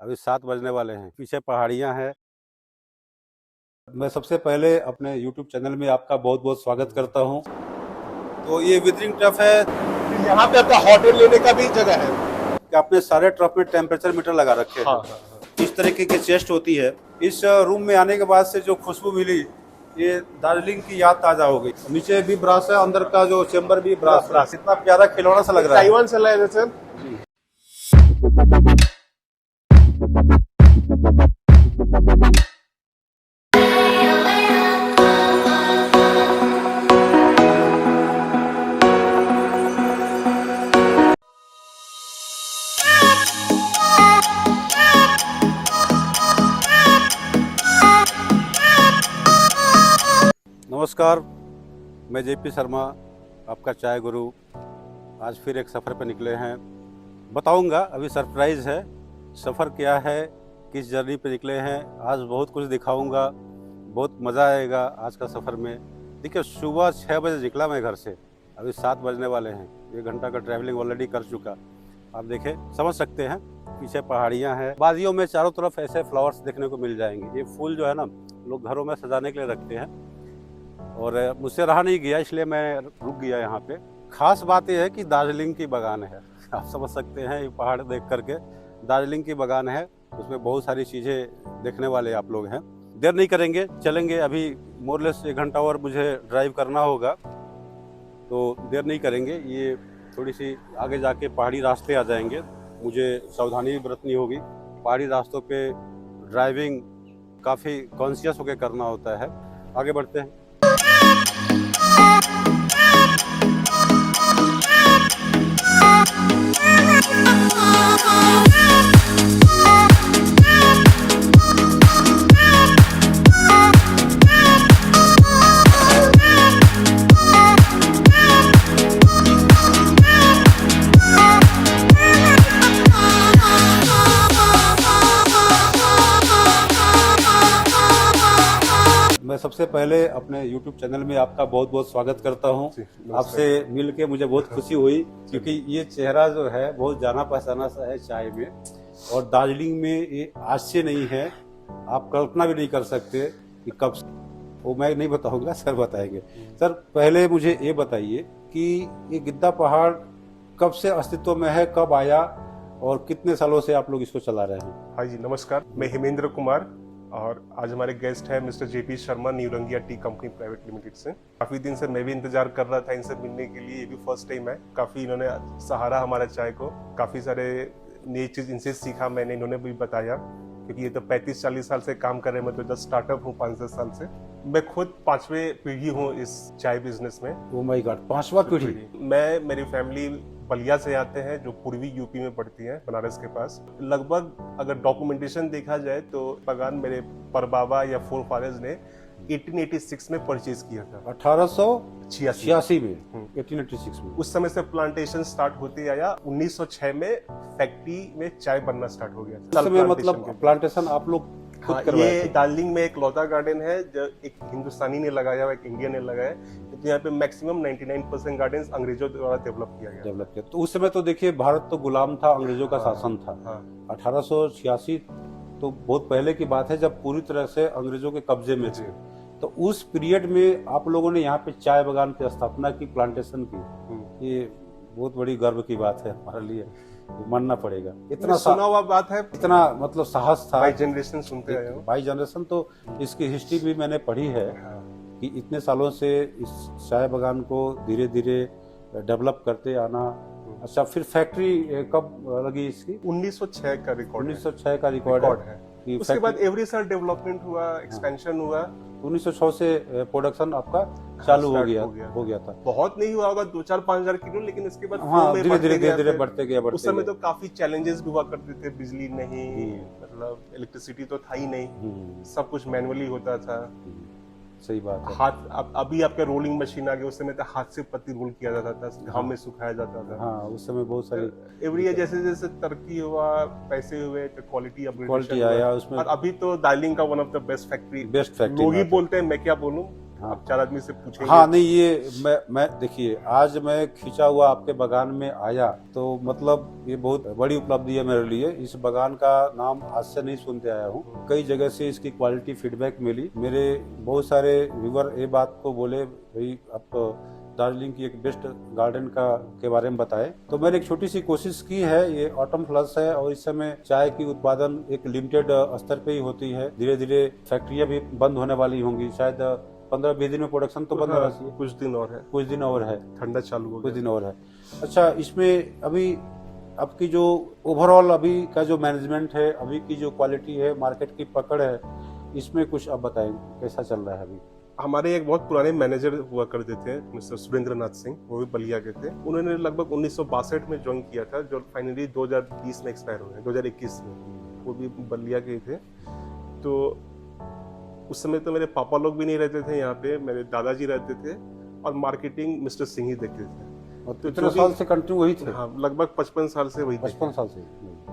अभी 7 बजने वाले हैं। पीछे पहाड़ियाँ हैं। मैं सबसे पहले अपने YouTube चैनल में आपका बहुत बहुत स्वागत करता हूँ। तो ये विदरिंग ट्रफ है। यहाँ पे आपका हॉट एयर लेने का भी जगह है। कि आपने सारे ट्रफ में टेम्परेचर मीटर लगा रखे हैं। हाँ। इस तरीके की चेस्ट होती है। इस रूम में आने के बाद से जो खुशबू मिली, ये दार्जिलिंग की याद ताजा हो गई। नीचे भी ब्रास है, अंदर का जो चेम्बर भी ब्रास है। इतना प्यारा खिलौना सा लग रहा है। ताइवान से लाए थे सर। नमस्कार, मैं जेपी शर्मा, आपका चाय गुरु। आज फिर एक सफ़र पर निकले हैं। बताऊंगा, अभी सरप्राइज़ है। सफ़र क्या है, किस जर्नी पे निकले हैं, आज बहुत कुछ दिखाऊंगा। बहुत मज़ा आएगा आज का सफ़र में। देखिए, सुबह 6 बजे निकला मैं घर से, अभी 7 बजने वाले हैं। 1 घंटा का ट्रैवलिंग ऑलरेडी कर चुका। आप देखें, समझ सकते हैं। पीछे पहाड़ियाँ हैं, वादियों में चारों तरफ ऐसे फ्लावर्स देखने को मिल जाएंगे। ये फूल जो है ना, लोग घरों में सजाने के लिए रखते हैं, और मुझसे रहा नहीं गया, इसलिए मैं रुक गया यहाँ पे। खास बात यह है कि दार्जिलिंग की बागान है। आप समझ सकते हैं, ये पहाड़ देख करके दार्जिलिंग की बागान है। उसमें बहुत सारी चीज़ें देखने वाले आप लोग हैं। देर नहीं करेंगे, चलेंगे। अभी मोरलेस 1 घंटा और मुझे ड्राइव करना होगा, तो देर नहीं करेंगे। ये थोड़ी सी आगे जाके पहाड़ी रास्ते आ जाएंगे, मुझे सावधानी भी बरतनी होगी। पहाड़ी रास्तों पे ड्राइविंग काफ़ी कॉन्शियस होकर करना होता है। आगे बढ़ते हैं। मैं सबसे पहले अपने YouTube चैनल में आपका बहुत बहुत स्वागत करता हूं। आपसे मिल के मुझे बहुत खुशी हुई, क्योंकि ये चेहरा जो है बहुत जाना पहचाना सा है चाय में। और दार्जिलिंग में ये आज से नहीं है, आप कल्पना भी नहीं कर सकते कि कब से। वो मैं नहीं बताऊंगा, सर बताएंगे। सर, पहले मुझे ये बताइए कि ये गिद्दा पहाड़ कब से अस्तित्व में है, कब आया, और कितने सालों से आप लोग इसको चला रहे हैं? हाँ जी, नमस्कार। मैं हेमेंद्र कुमार, और आज हमारे गेस्ट हैं मिस्टर जेपी शर्मा, न्यूरंगिया टी कंपनी प्राइवेट लिमिटेड से। काफी दिन से मैं भी इंतजार कर रहा था इनसे मिलने के लिए। ये भी फर्स्ट टाइम है। काफी इन्होंने सहारा हमारा चाय को, काफी सारे नई चीज इनसे सीखा मैंने, इन्होंने भी बताया। क्योंकि ये तो 35-40 साल से काम कर रहे हैं, मैं तो जस्ट स्टार्टअप हूँ 5-6 साल से। मैं खुद 5वीं पीढ़ी हूँ इस चाय बिजनेस में। ओह माय गॉड, 5वां पीढ़ी। मेरी फैमिली बलिया से आते हैं, जो पूर्वी यूपी में पड़ती है, बनारस के पास। लगभग अगर डॉक्यूमेंटेशन देखा जाए तो बागान मेरे परबाबा या फोरफादर्स ने 1886 में परचेज किया था। 1886 में, 1886 में। उस समय से प्लांटेशन स्टार्ट होते आया। 1906 में फैक्ट्री में चाय बनना स्टार्ट हो गया। उस समय मतलब प्लांटेशन आप लोग खुद करवाए थे? ये दार्जिलिंग में एक लौता गार्डन है जो एक हिंदुस्तानी ने लगाया हुआ, एक इंडियन ने लगाया। तो यहाँ पे मैक्सिमम 99% गार्डन्स अंग्रेजों द्वारा डेवलप किया गया। तो उस समय तो देखिए, भारत तो गुलाम था, अंग्रेजों का शासन था। 1886 तो बहुत पहले की बात है, जब पूरी तरह से अंग्रेजों के कब्जे में थे। तो उस पीरियड में आप लोगों ने यहाँ पे चाय बागान की स्थापना की, प्लांटेशन की। ये बहुत बड़ी गर्व की बात है हमारे लिए, मानना पड़ेगा। इतना सुना हुआ बात है, इतना मतलब साहस था। बाई जनरेशन सुनते आए हो। बाई जनरेशन तो इसकी हिस्ट्री भी मैंने पढ़ी है कि इतने सालों से इस चाय बागान को धीरे धीरे डेवलप करते आना। अच्छा, फिर फैक्ट्री कब लगी इसकी? 1906 का रिकॉर्ड 1906 का रिकॉर्ड है। उसके बाद एवरी साल डेवलपमेंट हुआ, एक्सपेंशन हुआ। 1906 से प्रोडक्शन आपका चालू हो गया था। बहुत नहीं हुआ होगा, 2-4-5 हजार किलो, लेकिन इसके बाद धीरे बढ़ते गया। उस समय तो काफी चैलेंजेस भी हुआ करते थे। बिजली नहीं, मतलब इलेक्ट्रिसिटी तो था ही नहीं, सब कुछ मैनुअली होता था। सही बात है। हाथ, अब आपके रोलिंग मशीन आ गई। उस समय तो हाथ से पत्ती रोल किया जाता था, घाम में सुखाया जाता था। हाँ, उस समय बहुत सारी एवरी ईयर जैसे जैसे तरक्की हुआ, पैसे हुए, तो क्वालिटी आया उसमें। और अभी तो दार्जिलिंग का one of the best factory. लोग ही बोलते हैं, मैं क्या बोलूं, हाँ। आप 4 आदमी से पूछेंगे। हाँ नहीं, ये मैं देखिए, आज मैं खींचा हुआ आपके बागान में आया तो मतलब ये बहुत बड़ी उपलब्धि है मेरे लिए। इस बागान का नाम आज से नहीं सुनते आया हूँ, कई जगह से इसकी क्वालिटी फीडबैक मिली। मेरे बहुत सारे व्यूवर ये बात को बोले, भाई आप दार्जिलिंग की एक बेस्ट गार्डन का के बारे में बताए। तो मैंने एक छोटी सी कोशिश की है। ये ऑटम फ्लश है और इस समय चाय की उत्पादन एक लिमिटेड स्तर पे ही होती है। धीरे धीरे फैक्ट्रियां भी बंद होने वाली होंगी, शायद 15-20 दिन में प्रोडक्शन तो बंद हाँ, रहती है। कुछ दिन और है, कुछ दिन और है, ठंडा चालू हो कुछ गया। दिन और है। अच्छा, इसमें अभी आपकी जो ओवरऑल अभी का जो मैनेजमेंट है, अभी की जो क्वालिटी है, मार्केट की पकड़ है, इसमें कुछ आप बताएं कैसा चल रहा है अभी? हमारे एक बहुत पुराने मैनेजर हुआ करते थे, मिस्टर सुरेंद्र नाथ सिंह, वो भी बलिया के थे। उन्होंने लगभग 1962 में ज्वाइन किया था, जो फाइनली 2020 में एक्सपायर हो गए, 2021 में। वो भी बलिया के ही थे। तो उस समय तो मेरे पापा लोग भी नहीं रहते थे यहाँ पे, मेरे दादाजी रहते थे और मार्केटिंग मिस्टर सिंह ही देखते थे। और कितने साल से कंटिन्यू वही थे? हाँ, लगभग 55 साल से वही थे। 55 साल से।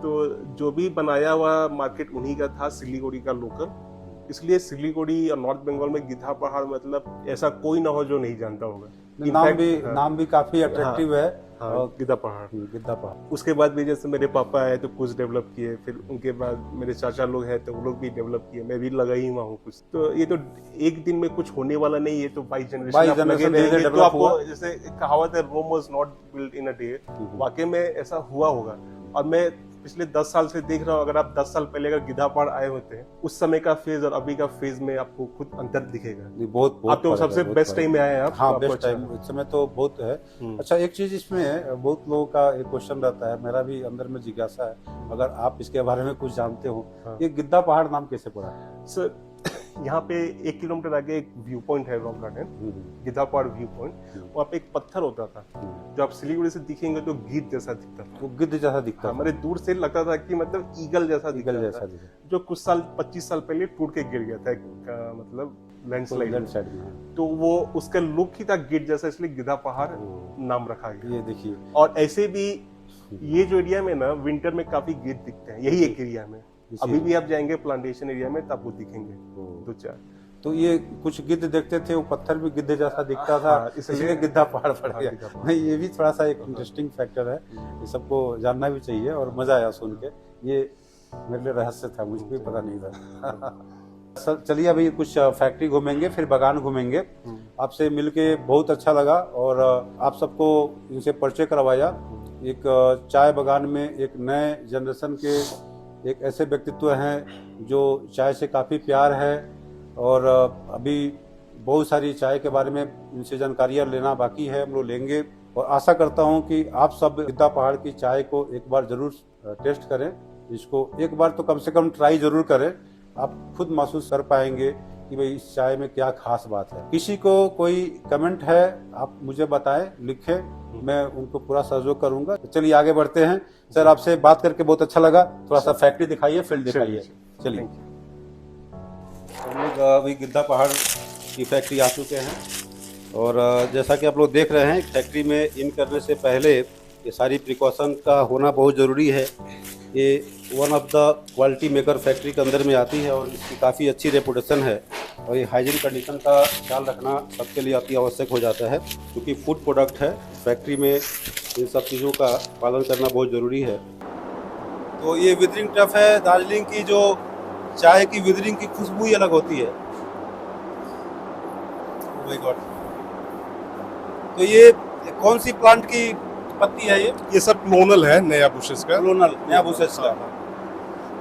तो जो भी बनाया हुआ मार्केट उन्हीं का था, सिलीगुड़ी का लोकल। इसलिए सिलीगुड़ी और नॉर्थ बंगाल में गिद्धा पहाड़ मतलब ऐसा कोई ना हो जो नहीं जानता होगा। नाम भी काफी अट्रैक्टिव है। हाँ, गिद्धा पहाड़। गिद्धा पहाड़। उसके बाद भी जैसे मेरे पापा है तो कुछ डेवलप किए, फिर उनके बाद मेरे चाचा लोग हैं तो वो लोग भी डेवलप किए, मैं भी लगा ही हुआ हूँ कुछ। तो ये तो एक दिन में कुछ होने वाला नहीं है, तो बाई जनरेशन तो आपको, जैसे कहावत है, Rome was not built in a day. वाकई में ऐसा हुआ होगा। और मैं पिछले 10 साल से देख रहा हूँ, अगर आप 10 साल पहले अगर गिद्धा पहाड़ आए होते हैं, उस समय का फेज और अभी का फेज में आपको खुद अंतर दिखेगा। बहुत आप तो सबसे बेस्ट टाइम में आए हैं आप। हाँ, बेस्ट टाइम इस समय तो बहुत है। अच्छा, एक चीज इसमें है, बहुत लोगों का एक क्वेश्चन रहता है, मेरा भी अंदर में जिज्ञासा है, अगर आप इसके बारे में कुछ जानते हो। ये गिद्धा पहाड़ नाम कैसे पड़ा? सर, यहाँ पे 1 किलोमीटर आगे एक व्यू पॉइंट है, रॉक गार्डन, गिद्धा पहाड़ व्यू पॉइंट। वहाँ पे एक पत्थर होता था, जो आप सिलीगुड़ी से दिखेंगे तो गिद्ध जैसा दिखता था। वो गिद्ध जैसा दिखता था। हमारे दूर से लगता था कि मतलब ईगल जैसा दिखता था, जो कुछ साल 25 साल पहले टूट के गिर गया था, मतलब लैंडस्लाइड में। तो वो उसका लुक ही था गिद्ध जैसा, इसलिए गिद्धा पहाड़ नाम रखा गया। ये देखिए, और ऐसे भी ये जो एरिया में ना विंटर में काफी गिद्ध दिखते हैं, यही एक एरिया में। अभी भी आप जाएंगे प्लांटेशन एरिया में तब वो दिखेंगे 2-4। तो ये कुछ गिद्ध देखते थे, वो पत्थर भी गिद्ध जैसा दिखता था, इसलिए गिद्धा पहाड़ पड़ गया। नहीं, ये भी थोड़ा सा एक इंटरेस्टिंग फैक्टर है, ये सबको जानना भी चाहिए और मजा आया सुन के। ये मेरे लिए रहस्य था, मुझे भी पता नहीं था। चलिए, अभी कुछ फैक्ट्री घूमेंगे, फिर बागान घूमेंगे। आपसे मिलके बहुत अच्छा लगा और आप सबको इनसे परिचय करवाया। एक चाय बागान में एक नए जनरेशन के एक ऐसे व्यक्तित्व हैं जो चाय से काफ़ी प्यार है और अभी बहुत सारी चाय के बारे में इनसे जानकारियाँ लेना बाकी है, हम लोग लेंगे। और आशा करता हूँ कि आप सब गिद्धा पहाड़ की चाय को एक बार जरूर टेस्ट करें, इसको एक बार तो कम से कम ट्राई जरूर करें। आप खुद महसूस कर पाएंगे कि भाई इस चाय में क्या खास बात है। किसी को कोई कमेंट है, आप मुझे बताएं, लिखें, मैं उनको पूरा सहयोग करूंगा। तो चलिए आगे बढ़ते हैं। सर, आपसे बात करके बहुत अच्छा लगा। थोड़ा सा फैक्ट्री दिखाइए, फील्ड दिखाइए। चलिए, हम लोग अभी गिद्धा पहाड़ की फैक्ट्री आ चुके हैं और जैसा कि आप लोग देख रहे हैं, फैक्ट्री में इन करने से पहले ये सारी प्रिकॉशन का होना बहुत ज़रूरी है। ये one of the quality maker factory के अंदर में आती है और इसकी काफ़ी अच्छी रेपुटेशन है और ये हाइजीन कंडीशन का ख्याल रखना सबके लिए अति आवश्यक हो जाता है, क्योंकि फूड प्रोडक्ट है। फैक्ट्री में इन सब चीज़ों का पालन करना बहुत ज़रूरी है। तो ये विदरिंग टफ है। दार्जिलिंग की जो चाय की विदरिंग की खुशबू ही अलग होती है। Oh my God. तो ये कौन सी प्लांट की पत्ती है? ये सब क्लोनल है, नया बुशेस का। क्लोनल, नया बुशेस का।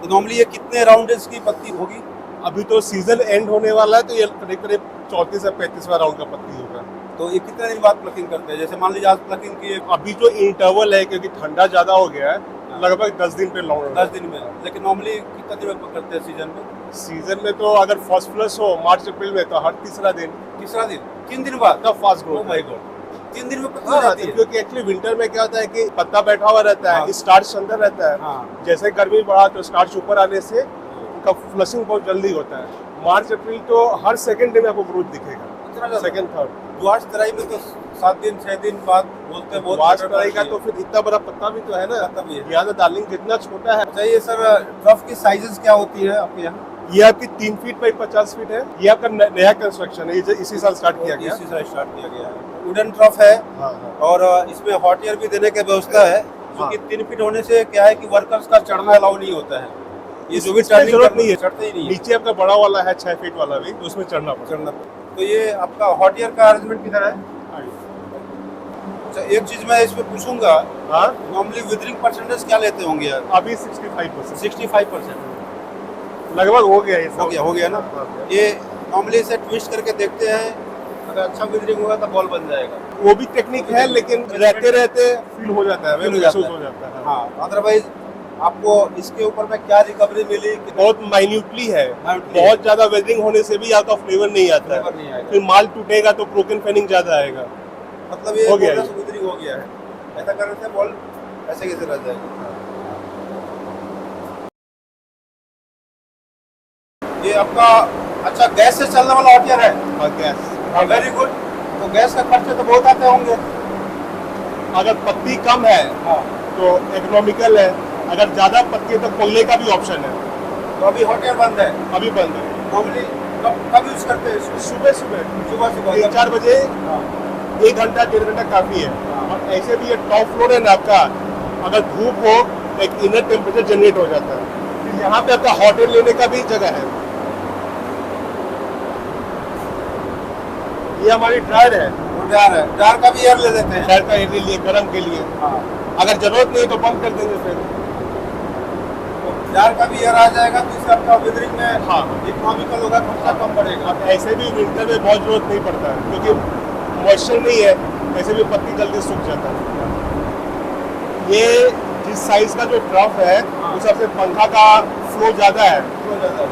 तो नॉर्मली ये कितने राउंड्स की पत्ती होगी? अभी तो सीजन एंड होने वाला है, तो ये करीब करीब 34 से 35वां राउंड का पत्ती होगा। तो ये कितने दिन बाद प्लकिंग करते हैं? जैसे मान लीजिए आज प्लकिंग किए, अभी जो इंटरवल है, क्योंकि ठंडा ज्यादा हो गया है, लगभग 10 दिन पे लॉन्ग। 10 दिन में। लेकिन नॉर्मली कितना दिन में करते हैं सीजन में? सीजन में तो अगर फर्स्ट फ्लश हो मार्च अप्रैल में, तो हर तीसरा दिन 3 दिन बाद तब fast growth. Oh my God, 3 दिन में पत्ती हाँ, जाती है? क्योंकि एक्चुअली विंटर में क्या होता है कि पत्ता बैठा हुआ रहता है, स्टार्च अंदर रहता है। हाँ। जैसे गर्मी बढ़ा तो स्टार्च ऊपर आने से उनका फ्लशिंग बहुत जल्दी होता है। मार्च अप्रैल तो हर सेकंड डे में आपको ग्रोथ दिखेगा, सेकंड थर्ड। द्वास तराई में तो 7 दिन 6 दिन बाद बोलते हैं। द्वास तराई का तो फिर इतना बड़ा पत्ता भी तो है ना, पत्ता भी है। यहाँ तो दार्जिलिंग जितना छोटा है। अच्छा, ये सर ट्रफ की साइजेस क्या होती है आपके यहाँ? ये आपकी 3 फीट बाई 50 फीट है। ये आपका नया कंस्ट्रक्शन है, ये इसी साल स्टार्ट किया गया। इसी साल स्टार्ट किया गया है। वुडन ट्रफ है। हाँ। और इसमें हॉट एयर भी देने की व्यवस्था है, क्योंकि 3 फीट होने से क्या है कि वर्कर्स का चढ़ना अलाउ नहीं होता है। ये जो भी टर्निंग जरूरत नहीं है, चढ़ते ही नहीं है। नीचे आपका बड़ा वाला है 6 फीट वाला भी, तो उसमें चढ़ना पड़ता। तो ये आपका हॉट एयर का अरेंजमेंट किधर है? अच्छा, एक चीज मैं इसमें पूछूंगा, हाँ, नॉर्मली विदरिंग परसेंटेज क्या लेते होंगे यार? अभी 65%। 65% लगभग हो गया, ये हो गया ना। ये नॉर्मली इसे ट्विस्ट करके देखते हैं, अगर अच्छा विदरिंग होगा तो बॉल बन जाएगा। वो भी टेक्निक है, लेकिन रहते रहते फील हो जाता है, महसूस हो जाता है। हाँ, अदरवाइज आपको इसके ऊपर में क्या रिकवरी मिली? बहुत माइन्यूटली है, बहुत ज्यादा वेदरिंग होने से भी आपका फ्लेवर नहीं आता है। फिर माल टूटेगा तो ब्रोकन फैनिंग ज्यादा आएगा। मतलब ये हो गया, विदरिंग हो गया है। ऐसा करने से बॉल ऐसे कैसे रह जाएगी? ये आपका अच्छा गैस से चलने वाला हॉट एयर है? हाँ, गैस। Very good. तो गैस का खर्चे तो बहुत आते होंगे। अगर पत्ती कम है तो इकोनॉमिकल है, अगर ज्यादा पत्ती है तो कोयले का भी ऑप्शन है। तो अभी हॉट एयर बंद है? अभी बंद है। नॉर्मली कब यूज करते हैं इसको? सुबह 3-4 बजे। 1 घंटा 1.5 घंटा काफी है। और ऐसे भी ये टॉप फ्लोर है ना आपका, अगर धूप हो तो एक इनर टेम्परेचर जनरेट हो जाता है। फिर यहाँ पे आपका हॉट एयर लेने का भी जगह है। ये हमारी ड्रायर है। ड्रायर का भी एयर ले लेते हैं? ड्रायर का एयर ले लिए गर्म के लिए। अगर जरूरत नहीं तो बंद कर देंगे फिर। ड्रायर का भी एयर आ जाएगा तो इससे आपका विदरिंग में हाँ इकोनॉमिकल होगा, खर्चा कम पड़ेगा। अब ऐसे भी विंटर में बहुत जरूरत नहीं पड़ता है, क्योंकि मॉइस्चर नहीं है, ऐसे भी पत्ती जल्दी सूख जाता है। ये जिस साइज का जो ट्रफ है उस हिसाब से पंखा का फ्लो ज्यादा है।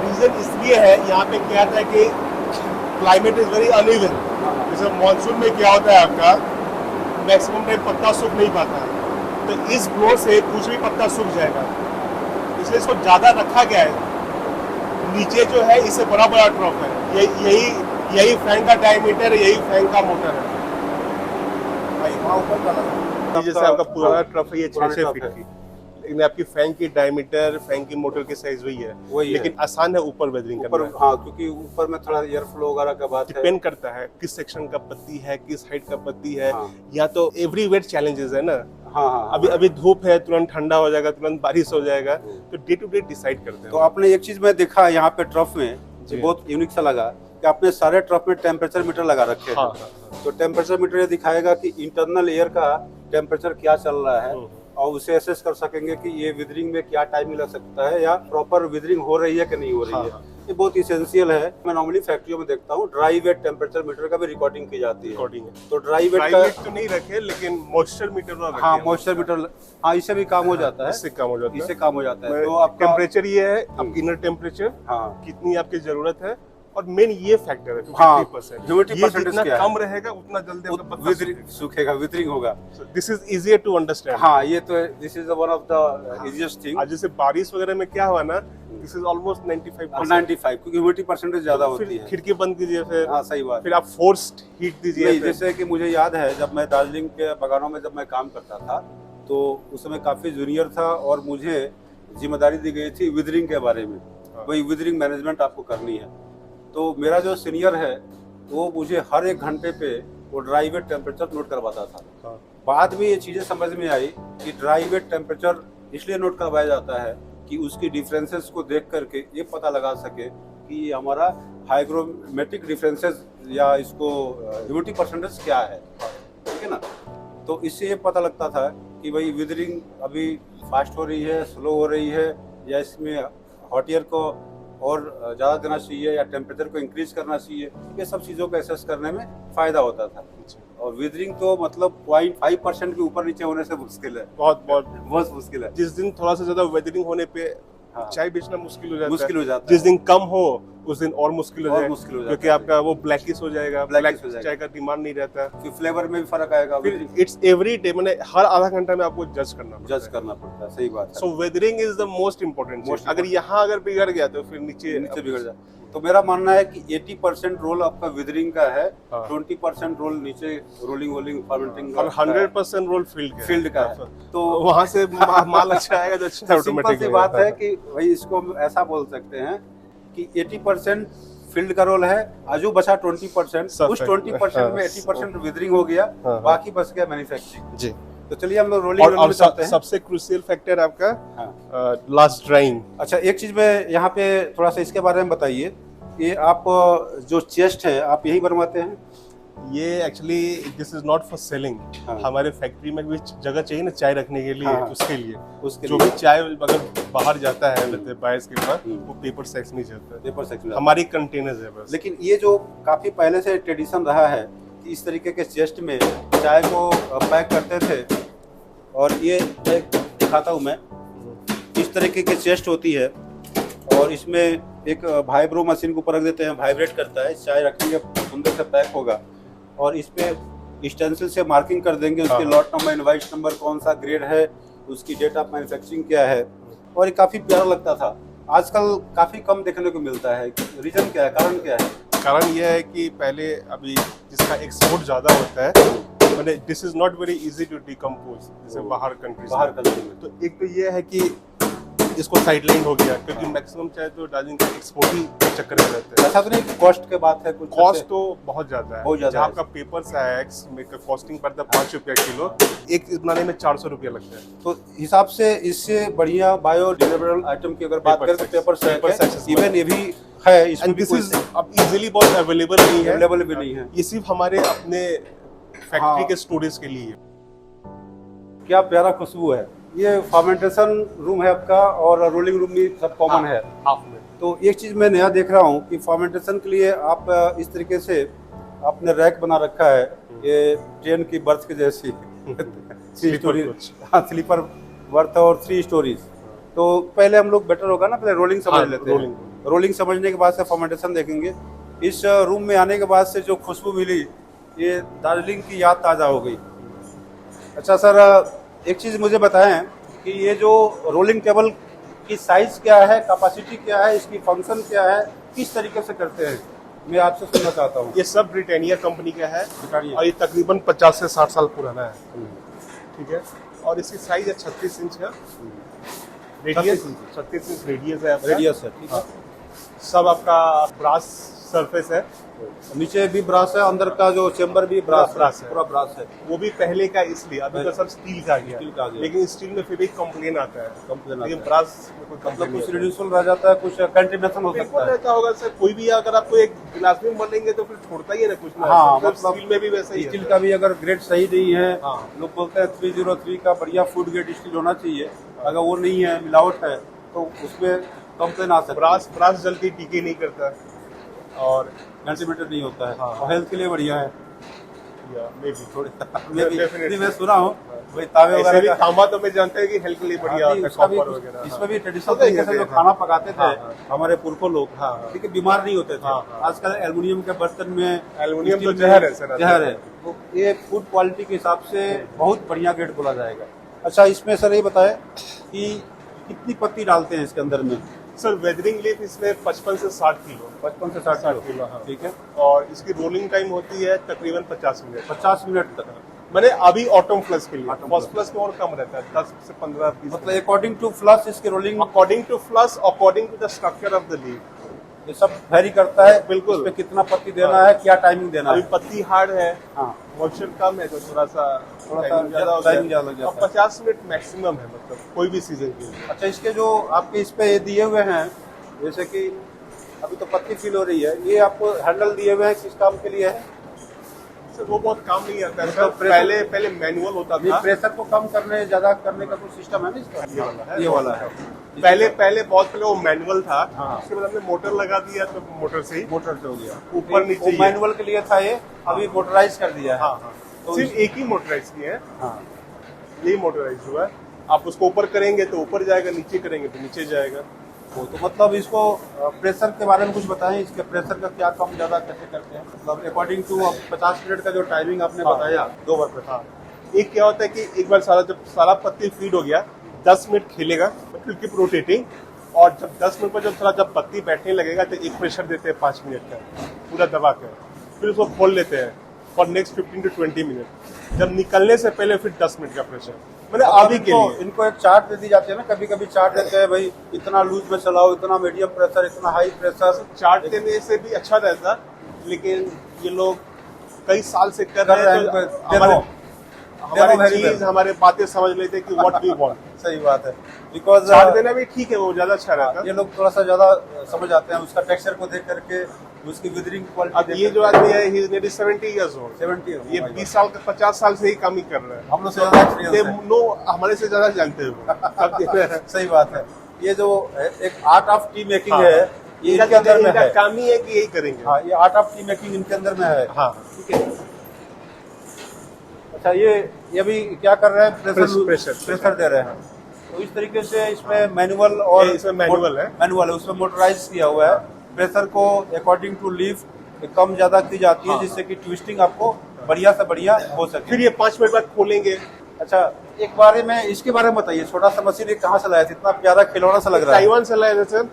रीजन इसलिए है, यहाँ पे क्या था कि क्लाइमेट इज वेरी अनइवन। जैसे मानसून में क्या होता है, आपका मैक्सिमम टाइम पत्ता सूख नहीं पाता है, तो इस ब्लो से कुछ भी पत्ता सूख जाएगा, इसलिए इसको ज्यादा रखा गया है। नीचे जो है इससे बड़ा बड़ा ट्रफ है, यही फैन का डायमीटर, यही फैन का मोटर है। जैसे आपका पुराना ट्रफ है, ये 6 फीट की, लेकिन आपकी फैन की डायमीटर, फैन की मोटर की साइज वही है, लेकिन आसान है ऊपर वेदरिंग करना। हाँ, क्योंकि ऊपर में थोड़ा एयर फ्लो वगैरह का बात है। डिपेंड करता है किस सेक्शन का पत्ती है, किस हाइट का पत्ती है। या तो एवरीवेयर चैलेंजेस है ना। हाँ। अभी धूप है, तुरंत ठंडा हो जाएगा, तुरंत बारिश हो जाएगा, तो डे टू डे डिसाइड करते हैं। तो आपने एक चीज मैं देखा यहाँ पे ट्रफ में, बहुत यूनिक सा लगा कि आपने सारे ट्रफ में टेम्परेचर मीटर लगा रखे हैं। तो टेम्परेचर मीटर ये दिखाएगा कि इंटरनल एयर का टेम्परेचर क्या चल रहा है, और उसे एसेस कर सकेंगे कि ये विदरिंग में क्या टाइमिंग लग सकता है, या प्रॉपर विदरिंग हो रही है कि नहीं हो रही है। ये बहुत इसेंशियल है। मैं नॉर्मली फैक्ट्रियों में देखता हूँ ड्राई वेट टेम्परेचर मीटर का भी रिकॉर्डिंग की जाती है। तो ड्राई वेट का तो नहीं रखे, लेकिन मॉइस्चर मीटर। हाँ, मॉइस्चर मीटर, हाँ, इससे भी काम हो जाता है। इससे काम हो जाता है। तो आपका टेम्परेचर ये है, आपकी इनर टेम्परेचर, हाँ, कितनी आपकी जरूरत है, और मेन ये फैक्टर है 50%। ह्यूमिडिटी परसेंटेज जितना कम रहेगा उतना जल्दी आपका पत्ता सूखेगा, विदरिंग होगा। This is easier to understand. हाँ, ये तो this is one of the easiest thing. आज जैसे बारिश वगैरह में क्या हुआ ना, दिस इज ऑलमोस्ट 95%, क्योंकि ह्यूमिडिटी परसेंटेज ज्यादा होती है। खिड़की बंद कीजिए, फिर हाँ, सही बात। फिर आप फोर्स्ड हीट दीजिए। जैसे कि मुझे याद है, जब मैं दार्जिलिंग के बगानों में जब मैं काम करता था, तो उस समय काफी जूनियर था और मुझे जिम्मेदारी दी गई थी विदरिंग के बारे में। वही विदरिंग मैनेजमेंट आपको करनी है। तो मेरा जो सीनियर है वो मुझे हर 1 घंटे पे वो ड्राई वेट टेम्परेचर नोट करवाता था। बाद में ये चीज़ें समझ में आई कि ड्राई वेट टेम्परेचर इसलिए नोट करवाया जाता है कि उसकी डिफरेंसेस को देख करके ये पता लगा सके कि हमारा हाइग्रोमेट्रिक डिफरेंसेस या इसको ह्यूमिडिटी परसेंटेज क्या है, ठीक है ना। तो इससे ये पता लगता था कि भाई विदरिंग अभी फास्ट हो रही है, स्लो हो रही है, या इसमें हॉट एयर को और ज़्यादा देना चाहिए या टेम्परेचर को इंक्रीज करना चाहिए। ये सब चीज़ों को एसेस करने में फ़ायदा होता था। और विदरिंग तो मतलब 0.5% के ऊपर नीचे होने से मुश्किल है, बहुत मुश्किल है। जिस दिन थोड़ा सा ज़्यादा वेदरिंग होने पे चाय बेचना मुश्किल हो जाता है। जिस जिस दिन कम हो उस दिन और मुश्किल हो जाएगा, क्योंकि है। आपका वो ब्लैकिश हो जाएगा, ब्लैक चाय का डिमांड नहीं रहता, फिर फ्लेवर में भी फर्क आएगा। फिर इट्स एवरी डे, मैंने हर आधा घंटा में आपको जज करना पड़ता है। सही बात है। So withering is the most important. अगर यहाँ अगर बिगड़ गया तो फिर नीचे बिगड़ जाए। तो मेरा मानना है कि 80% रोल आपका विदरिंग का है, 20% रोल नीचे रोलिंग फर्मेंटिंग, और 100% रोल फील्ड का है। तो वहाँ से माल अच्छा आएगा तो अच्छा। सिंपल सी बात है कि भाई इसको ऐसा बोल सकते हैं कि 80% फील्ड का रोल है, आजू बचा 20%, उस 20% में 80% विदरिंग हो गया, बाकी बच गया मैन्युफैक्चरिंग जी। तो चलिए हम लोग रोलिंग में चलते हैं। सबसे क्रूशियल फैक्टर आपका लास्ट ड्राइंग। अच्छा, एक चीज में यहाँ पे थोड़ा सा इसके बारे में बताइए, ये आप जो चेस्ट है आप यही बनवाते हैं? ये actually this is not for selling. हमारे फैक्ट्री में भी जगह चाहिए ना चाय रखने के लिए, उसके लिए जो भी चाय अगर बाहर जाता है बायर्स के पास, वो पेपर सैक्स में जाता है, पेपर सैक्स में हमारी कंटेनर्स है बस। लेकिन ये जो काफी पहले से ट्रेडिशन रहा है कि इस तरीके के चेस्ट में चाय को पैक करते थे, और ये दिखाता हूँ मैं, इस तरीके की चेस्ट होती है और इसमें एक वाइब्रो मशीन को ऊपर रख देते हैं, वाइब्रेट करता है, चाय रखेंगे सुंदर से पैक होगा, और इस पे स्टेंसिल से मार्किंग कर देंगे उसके लॉट नंबर, इनवाइस नंबर, कौन सा ग्रेड है, उसकी डेट ऑफ मैन्युफैक्चरिंग क्या है, और ये काफ़ी प्यारा लगता था। आजकल काफ़ी कम देखने को मिलता है, रीजन क्या है, कारण क्या है? कारण यह है कि पहले अभी जिसका एक्सपोर्ट ज़्यादा होता है, मैंने this is not very easy to decompose, जैसे बाहर कंट्री में। तो एक तो ये है कि इसको साइडलाइन हो गया, क्योंकि मैक्सिमम चाहे तो दार्जिलिंग का एक्सपोर्ट ही चक्कर में रहता है। ऐसा तो नहीं कि कॉस्ट के बात है, कुछ कॉस्ट तो बहुत ज़्यादा है, बहुत ज़्यादा। आपका पेपर सैक्स में कॉस्टिंग पड़ता है 5 रुपया किलो, एक बनाने में 400 रुपया लगता है। तो हिसाब से इससे बढ़िया बायोडिग्रेडेबल आइटम की अगर बात करें तो पेपर सैक्स इवन ये भी है, इसमें भी कोई अब इजीली बहुत अवेलेबल नहीं है, अवेलेबल भी नहीं है, ये सिर्फ हमारे अपने फैक्ट्री के स्टोरेज के लिए। क्या प्यारा खुशबू है। ये फर्मेंटेशन रूम है आपका, और रोलिंग रूम भी सब कॉमन है हाफ में। तो एक चीज मैं नया देख रहा हूँ कि फर्मेंटेशन के लिए आप इस तरीके से आपने रैक बना रखा है, ये ट्रेन की बर्थ की जैसी 3 स्टोरी, हाँ स्लीपर बर्थ और 3 स्टोरीज। तो पहले हम लोग बेटर होगा ना, पहले रोलिंग समझ लेते हैं, रोलिंग समझने के बाद से फर्मेंटेशन देखेंगे। इस रूम में आने के बाद से जो खुशबू मिली, ये दार्जिलिंग की याद ताज़ा हो गई। अच्छा सर, एक चीज़ मुझे बताएं कि ये जो रोलिंग टेबल की साइज क्या है, कैपेसिटी क्या है, इसकी फंक्शन क्या है, किस तरीके से करते हैं, मैं आपसे सुनना चाहता हूँ। ये सब ब्रिटानिया कंपनी का है और ये तकरीबन 50 से 60 साल पुराना है, ठीक है। और इसकी साइज है 36 इंच है, रेडियस 36 इंच रेडियस है, रेडियस है, ठीक है। सब आपका ब्रास सरफेस है, नीचे भी ब्रास है, अंदर का जो चेंबर भी ब्रास है, पूरा ब्रास है। वो भी पहले का, इसलिए अभी तो सब स्टील का आ गया, लेकिन स्टील में फिर भी कंप्लेन आता है, लेकिन ब्रास में कोई कंप्लेन, कुछ रिड्यूसल रह जाता है, कुछ कंट्रीब्यूशन हो सकता है, रहता होगा सर। कोई भी अगर आपको एक गिलास में बनेंगे तो फिर छोड़ता ही है ना कुछ ना। हाँ, मतलब स्टील में भी वैसा ही, स्टील का भी अगर ग्रेड सही नहीं है, लोग बोलते हैं 303 का बढ़िया फूड ग्रेड स्टील होना चाहिए, अगर वो नहीं है, मिलावट है, तो उसमें कंप्लेन आ सकता है। ब्रास जल्दी टीके नहीं करता और कंट्रीब्यूटर नहीं होता है, और हेल्थ के लिए बढ़िया है। थोड़ी मैं सुना हूँ भाई, तावे वगैरह का तांबा तो मैं जानते हैं कि हेल्थ के लिए बढ़िया होता है, कॉपर वगैरह। इसमें भी ट्रेडिशनल तरीके से जो खाना पकाते थे हमारे पुरखों लोग, ठीक है, बीमार नहीं होते थे। आजकल एल्युमिनियम के बर्तन में, एल्युमिनियम तो जहर है सर, जहर है। तो ये फूड क्वालिटी के हिसाब से बहुत बढ़िया ग्रेड बोला जाएगा। अच्छा, इसमें सर ये बताए कि कितनी पत्ती डालते हैं इसके अंदर में? सर वेदरिंग लीफ इसमें 55 से 60 किलो, 55 से 60 किलो, हाँ, ठीक है। और इसकी रोलिंग टाइम होती है तकरीबन 50 मिनट, 50 मिनट तक। मैंने अभी ऑटम फ्लस के लिए, फर्स्ट फ्लस में और कम रहता है, 10 से 15-20, मतलब अकॉर्डिंग टू फ्लस इसके rolling, according to flush, according to the structure of the leaf, ये सब वेरी करता है। बिल्कुल, इस पे कितना पत्ती देना है, क्या टाइमिंग देना है। अभी पत्ती हार्ड है, मॉइस्चर कम है, तो थोड़ा सा टाइम ज्यादा हो जाता है। 50 मिनट मैक्सिमम है, मतलब कोई भी सीजन के लिए। अच्छा, इसके जो आपके इस पे दिए हुए हैं, जैसे कि अभी तो पत्ती फील हो रही है, ये आपको हैंडल दिए हुए हैं, किस काम के लिए है? सर वो बहुत काम नहीं आता है, तो पहले मैनुअल होता था। प्रेशर को कम करने, ज्यादा करने का कुछ सिस्टम है ना इसका? ये वाला है। पहले बहुत पहले वो मैनुअल था, उसके बाद हमने मोटर लगा दिया, तो मोटर से हो गया ऊपर नीचे। मैनुअल के लिए था ये, अभी मोटराइज कर दिया है। तो सिर्फ एक ही मोटराइज किया है, यही मोटराइज हुआ है। आप उसको ऊपर करेंगे तो ऊपर जाएगा, नीचे करेंगे तो नीचे जाएगा। तो मतलब इसको प्रेशर के बारे में कुछ बताएं, इसके प्रेशर का क्या कम ज्यादा कैसे करते हैं? मतलब अकॉर्डिंग टू 50 मिनट का जो टाइमिंग आपने बताया, 2 बार पे था। एक क्या होता है कि एक बार जब सारा पत्ती फीड हो गया, 10 मिनट खेलेगा, फिर कीप रोटेटिंग, और जब 10 मिनट पर जब पत्ती बैठने लगेगा तो एक प्रेशर देते हैं 5 मिनट का, पूरा दबा कर, फिर उसको खोल लेते हैं फॉर नेक्स्ट 15 to 20 मिनट। जब निकलने से पहले फिर 10 मिनट का प्रेशर, मतलब अभी के लिए इनको एक चार्ट दे दी जाती है ना, कभी कभी चार्ट देते हैं भाई इतना लूज में चलाओ, इतना मीडियम प्रेशर, इतना हाई प्रेशर। चार्ट देने से भी अच्छा रहता, लेकिन ये लोग कई साल से कर रहे हैं तो हमारे चीज हमारे बातें समझ लेते हैं कि व्हाट वी वांट। सही बात है, बिकॉज चार्ट देना भी ठीक है, वो ज्यादा अच्छा रहता है। ये लोग थोड़ा सा ज्यादा समझ आते हैं उसका टेक्सचर को देख करके, उसकी विदरिंग अब क्वालिटी। ये जो आदमी है he is Neti 70 years old, 70 ये 20 साल का 50 साल से ही काम ही कर रहा है। हम लोग से ज्यादा एक्सपीरियंस है। नो हमारे से ज्यादा जानते हो। सही बात है। ये जो एक आर्ट ऑफ टी मेकिंग है, ये इनके अंदर में है। काम ही है कि यही करेंगे। हाँ, ये आर्ट ऑफ टी मेकिंग इनके अंदर में है। हाँ ठीक है। अच्छा, ये भी क्या कर रहे हैं, प्रेशर दे रहे हैं। तो इस तरीके से इसमें मैनुअल और इसमें मैनुअल है, उसमें मोटराइज किया हुआ है। प्रेशर को अकॉर्डिंग टू लीफ कम ज्यादा की जाती है, जिससे कि ट्विस्टिंग आपको बढ़िया से बढ़िया हो सके। फिर ये 5 मिनट बाद खोलेंगे। अच्छा, एक बारे में इसके बारे में बताइए, छोटा सा मशीन कहाँ से लाया था, इतना प्यारा खिलौना सा लग रहा है। ताइवान से लाया था सर।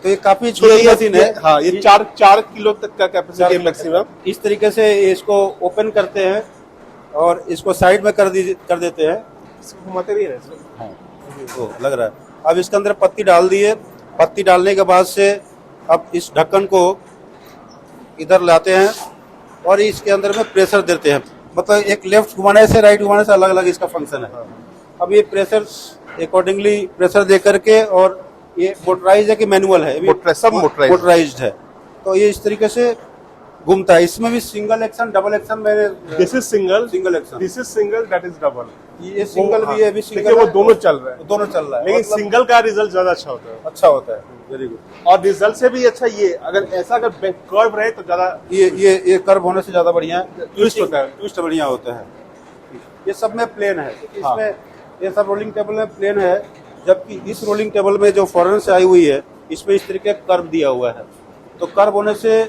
तो ये काफी छोटी मशीन है। हाँ, ये 4 किलो तक का कैपेसिटी है मैक्सिमम। इस तरीके से इसको ओपन करते हैं और इसको साइड में कर देते हैं। इसको घुमाते भी है। हाँ, तो लग रहा है। अब इसके अंदर पत्ती डाल दिए। पत्ती डालने के बाद से अब इस ढक्कन को इधर लाते हैं और इसके अंदर में प्रेशर देते हैं। मतलब एक लेफ्ट घुमाने से राइट घुमाने से अलग अलग इसका फंक्शन है। अब ये प्रेशर अकॉर्डिंगली प्रेशर दे करके, और ये मोटराइज है कि मैनुअल है, मोटराइज्ड है। तो ये इस तरीके से घूमता है। इसमें भी सिंगल एक्शन, डबल एक्शन मैंने। This is single action, this is single, that is double. ये सिंगल भी है, अभी सिंगल वो दोनों चल रहा है, दोनों चल रहा है। लेकिन मतलब सिंगल का रिजल्ट ज्यादा अच्छा होता है। अच्छा होता है। Very good. और रिजल्ट से भी अच्छा ये, अगर ऐसा अगर कर्व रहे तो ज्यादा ये कर्व होने से ज्यादा बढ़िया है, ट्विस्ट होता है, ट्विस्ट बढ़िया होता है। ये सब में प्लेन है, इसमें ये सब रोलिंग टेबल में प्लेन है, जबकि इस रोलिंग टेबल में जो फॉरेन से आई हुई है, इसमें इस तरीके का कर्व दिया हुआ है। तो कर्व होने से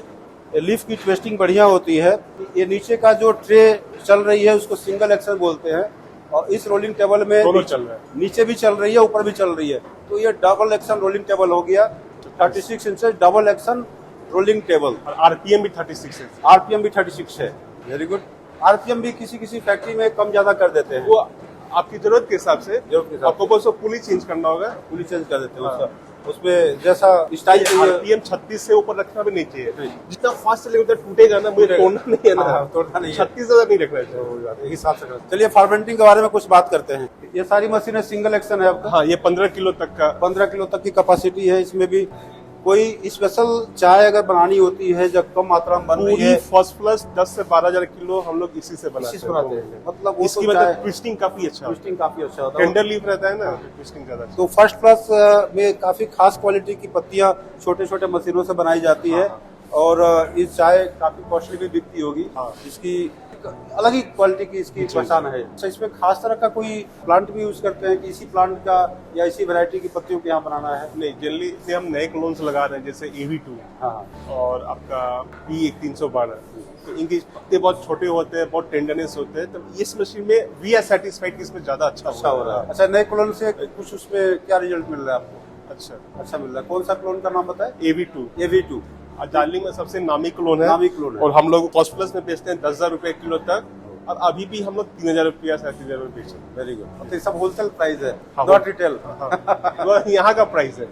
लीफ की ट्विस्टिंग बढ़िया होती है। ये नीचे का जो ट्रे चल रही है उसको सिंगल एक्शन बोलते हैं, और इस रोलिंग टेबल में दोनों चल रहा है, नीचे भी चल रही है, ऊपर भी चल रही है। तो ये डबल एक्शन रोलिंग टेबल हो गया। 36 inch double action rolling table. RPM भी 36 है। आरपीएम भी 36 है। Very good. आरपीएम भी किसी फैक्ट्री में कम ज्यादा कर देते हैं, वो आपकी जरूरत के हिसाब से। आपको बस पुली चेंज करना होगा, पुली चेंज कर देते हैं उसका, उसमें जैसा स्टाइल चाहिए। आरपीएम 36 से ऊपर रखना भी नहीं चाहिए। जितना फास्ट चलेगा उतना टूटेगा ना, मुझे तोड़ना नहीं है ना। तोड़ना नहीं है, 36 ज्यादा नहीं रखना चाहिए। हिसाब से। चलिए फॉर्मेंटिंग के बारे में कुछ बात करते हैं। ये सारी मशीनें सिंगल एक्शन है आपका। हाँ, ये 15 किलो तक का, 15 किलो तक की कैपेसिटी है। इसमें भी कोई स्पेशल चाय अगर बनानी होती है, जब कम मात्रा में बन रही है, फर्स्ट प्लस 10 से 12,000 किलो हम लोग इसी से बनाते हैं। मतलब इसकी मतलब ट्विस्टिंग काफी अच्छा, ट्विस्टिंग काफी अच्छा होता है। टेंडर लीफ रहता है ना, ट्विस्टिंग ज्यादा। तो फर्स्ट प्लस में काफी खास क्वालिटी की पत्तियां छोटे छोटे मशीनों से बनाई जाती है, और इस चाय काफी कॉस्टली भी बिकती होगी। इसकी अलग ही क्वालिटी की इसकी पहचान है। अच्छा, इसमें खास तरह का कोई प्लांट भी यूज करते हैं कि इसी प्लांट का या इसी वैरायटी की पत्तियों के यहाँ बनाना है? नहीं, जनरली हम नए क्लोन्स लगा रहे हैं, जैसे AV2 और आपका B1312। तो इनके पत्ते बहुत छोटे होते हैं, बहुत टेंडरनेस होते हैं, तो इस मशीन में वी आर सेटिस्फाइड कि इसमें ज्यादा अच्छा हो रहा है। अच्छा, नए क्लोन से कुछ उसमें क्या रिजल्ट मिल रहा है आपको? अच्छा मिल रहा है। कौन सा क्लोन का नाम बताए? AV2 दार्जिलिंग में सबसे नामी क्लोन है। और हम लोग कॉस्ट प्लस में बेचते हैं 10,000 रुपए किलो तक, और अभी भी हम लोग 3,000 रुपया 3,500 रुपये बेच रहे हैं। Very good. तो सब होलसेल प्राइस है, नॉट रिटेल। यहाँ का प्राइस है।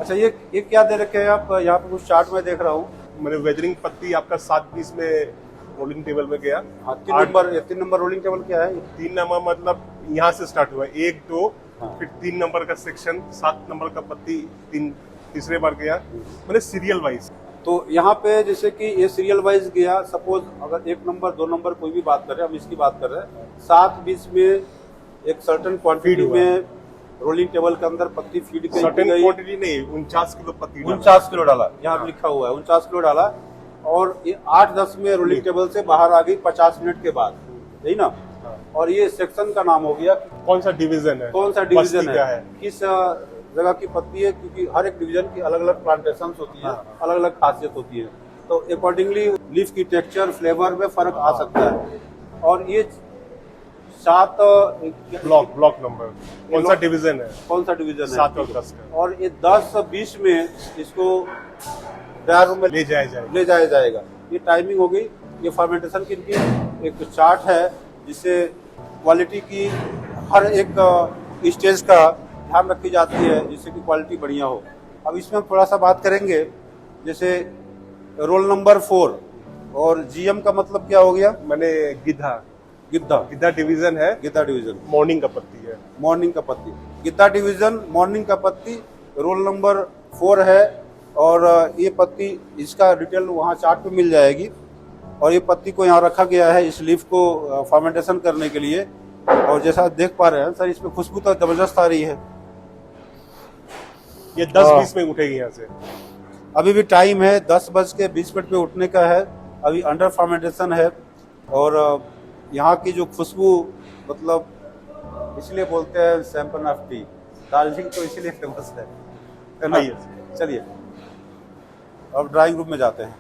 अच्छा, ये क्या दे रखे हैं आप? यहाँ पे कुछ चार्ट में देख रहा हूँ। मैंने वेदरिंग पत्ती आपका 720 में रोलिंग टेबल में गया। 3 नंबर रोलिंग टेबल क्या है? 3 नंबर मतलब यहाँ से स्टार्ट हुआ, 1 2 फिर 3 नंबर का सेक्शन, 7 नंबर का पत्ती तीसरे बार गया, मैंने सीरियल वाइज। तो यहाँ पे जैसे कि ये सीरियल वाइज गया। सपोज अगर 1 नंबर 2 नंबर कोई भी बात कर रहे हैं, हम इसकी बात कर रहे हैं, 7-20 में एक सर्टेन क्वांटिटी में रोलिंग टेबल के अंदर पत्ती फीड की सर्टेन क्वांटिटी नहीं, 49 किलो पत्ती, 49 किलो डाला। यहाँ लिखा हुआ है 49 किलो डाला, और ये 8-10 में रोलिंग टेबल से बाहर आ गई 50 मिनट के बाद, यही ना? और ये सेक्शन का नाम हो गया, कौन सा डिवीजन है, किस जगह की पत्ती है, क्योंकि हर एक डिवीजन की अलग अलग प्लांटेशन होती है, अलग अलग खासियत होती है। तो अकॉर्डिंगली लीफ की टेक्सचर, फ्लेवर में फर्क आ सकता है। और ये 7 ब्लॉक नंबर कौन सा डिवीजन है? 7 और 10 का। और ये 10-20 में इसको ड्रायर रूम में ले जाया जाएगा। ये टाइमिंग हो गई। ये फर्मेंटेशन की इनकी एक चार्ट है, जिससे क्वालिटी की हर एक स्टेज का ध्यान रखी जाती है जिससे कि क्वालिटी बढ़िया हो। अब इसमें हम थोड़ा सा बात करेंगे, जैसे रोल नंबर 4 और जीएम का मतलब क्या हो गया? मैंने गिद्धा गिद्धा। गिद्धा डिवीजन है, गिद्धा डिवीजन मॉर्निंग का पत्ती है। मॉर्निंग का पत्ती, गिद्धा डिवीजन मॉर्निंग का पत्ती रोल नंबर 4 है। और ये पत्ती, इसका डिटेल वहाँ चार्ट पे मिल जाएगी। और ये पत्ती को यहाँ रखा गया है इस लीफ को फर्मेंटेशन करने के लिए। और जैसा आप देख पा रहे हैं सर, इसमें खुशबू तो जबरदस्त आ रही है। ये 10-20 में उठेगी यहाँ से। अभी भी टाइम है, 10:20 पे उठने का है। अभी अंडर फर्मेंटेशन है। और यहाँ की जो खुशबू, मतलब इसलिए बोलते हैं सैंपल ऑफ टी, दार्जिलिंग तो इसीलिए फेमस है ना? चलिए अब ड्राइंग रूम में जाते हैं।